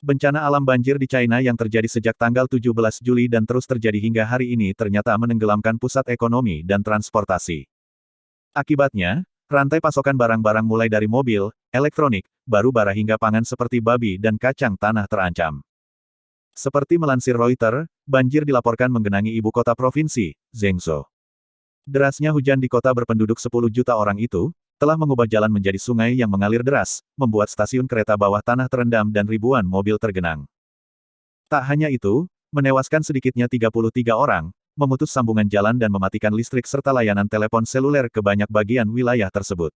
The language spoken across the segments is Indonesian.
Bencana alam banjir di China yang terjadi sejak tanggal 17 Juli dan terus terjadi hingga hari ini ternyata menenggelamkan pusat ekonomi dan transportasi. Akibatnya, rantai pasokan barang-barang mulai dari mobil, elektronik, baru bara hingga pangan seperti babi dan kacang tanah terancam. Seperti melansir Reuters, banjir dilaporkan menggenangi ibu kota provinsi, Zhengzhou. Derasnya hujan di kota berpenduduk 10 juta orang itu, telah mengubah jalan menjadi sungai yang mengalir deras, membuat stasiun kereta bawah tanah terendam dan ribuan mobil tergenang. Tak hanya itu, menewaskan sedikitnya 33 orang, memutus sambungan jalan dan mematikan listrik serta layanan telepon seluler ke banyak bagian wilayah tersebut.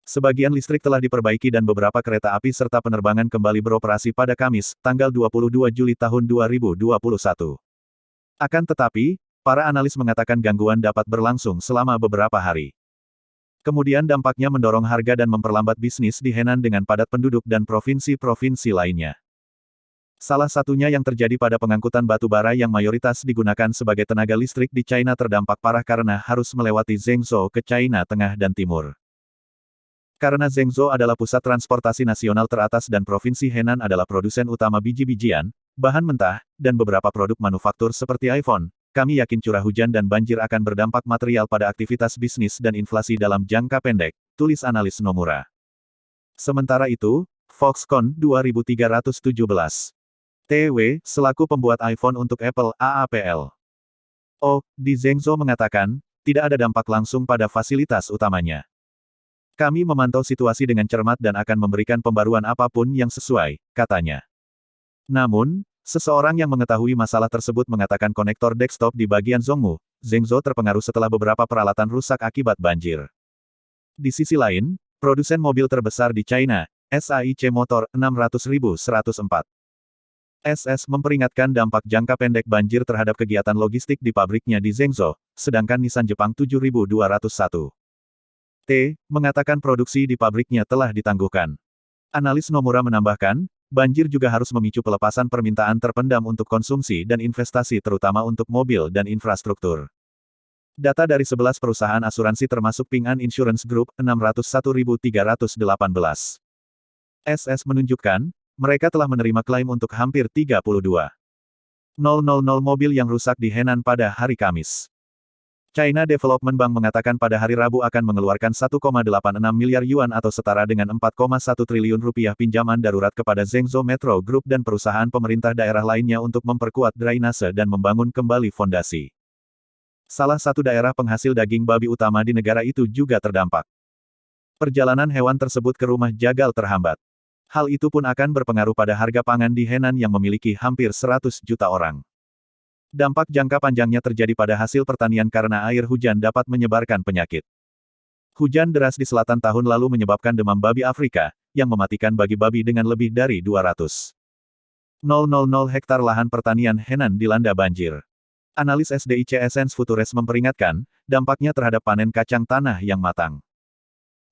Sebagian listrik telah diperbaiki dan beberapa kereta api serta penerbangan kembali beroperasi pada Kamis, tanggal 22 Juli tahun 2021. Akan tetapi, para analis mengatakan gangguan dapat berlangsung selama beberapa hari. Kemudian dampaknya mendorong harga dan memperlambat bisnis di Henan dengan padat penduduk dan provinsi-provinsi lainnya. Salah satunya yang terjadi pada pengangkutan batu bara yang mayoritas digunakan sebagai tenaga listrik di China terdampak parah karena harus melewati Zhengzhou ke China Tengah dan Timur. Karena Zhengzhou adalah pusat transportasi nasional teratas dan provinsi Henan adalah produsen utama biji-bijian, bahan mentah, dan beberapa produk manufaktur seperti iPhone, kami yakin curah hujan dan banjir akan berdampak material pada aktivitas bisnis dan inflasi dalam jangka pendek, tulis analis Nomura. Sementara itu, Foxconn 2317. TW, selaku pembuat iPhone untuk Apple, AAPL. Di Zhengzhou mengatakan, tidak ada dampak langsung pada fasilitas utamanya. Kami memantau situasi dengan cermat dan akan memberikan pembaruan apapun yang sesuai, katanya. Namun, seseorang yang mengetahui masalah tersebut mengatakan konektor desktop di bagian Zhengzhou terpengaruh setelah beberapa peralatan rusak akibat banjir. Di sisi lain, produsen mobil terbesar di China, SAIC Motor, 600.104. SS memperingatkan dampak jangka pendek banjir terhadap kegiatan logistik di pabriknya di Zhengzhou, sedangkan Nissan Jepang 7201. Mengatakan produksi di pabriknya telah ditangguhkan. Analis Nomura menambahkan, banjir juga harus memicu pelepasan permintaan terpendam untuk konsumsi dan investasi terutama untuk mobil dan infrastruktur. Data dari 11 perusahaan asuransi termasuk Ping An Insurance Group, 601.318. SS menunjukkan, mereka telah menerima klaim untuk hampir 32.000 mobil yang rusak di Henan pada hari Kamis. China Development Bank mengatakan pada hari Rabu akan mengeluarkan 1,86 miliar yuan atau setara dengan 4,1 triliun rupiah pinjaman darurat kepada Zhengzhou Metro Group dan perusahaan pemerintah daerah lainnya untuk memperkuat drainase dan membangun kembali fondasi. Salah satu daerah penghasil daging babi utama di negara itu juga terdampak. Perjalanan hewan tersebut ke rumah jagal terhambat. Hal itu pun akan berpengaruh pada harga pangan di Henan yang memiliki hampir 100 juta orang. Dampak jangka panjangnya terjadi pada hasil pertanian karena air hujan dapat menyebarkan penyakit. Hujan deras di selatan tahun lalu menyebabkan demam babi Afrika, yang mematikan babi-babi dengan lebih dari 200.000 hektar lahan pertanian Henan dilanda banjir. Analis SDIC Essence Futures memperingatkan, dampaknya terhadap panen kacang tanah yang matang.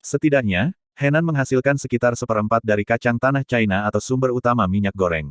Setidaknya, Henan menghasilkan sekitar 1/4 dari kacang tanah China atau sumber utama minyak goreng.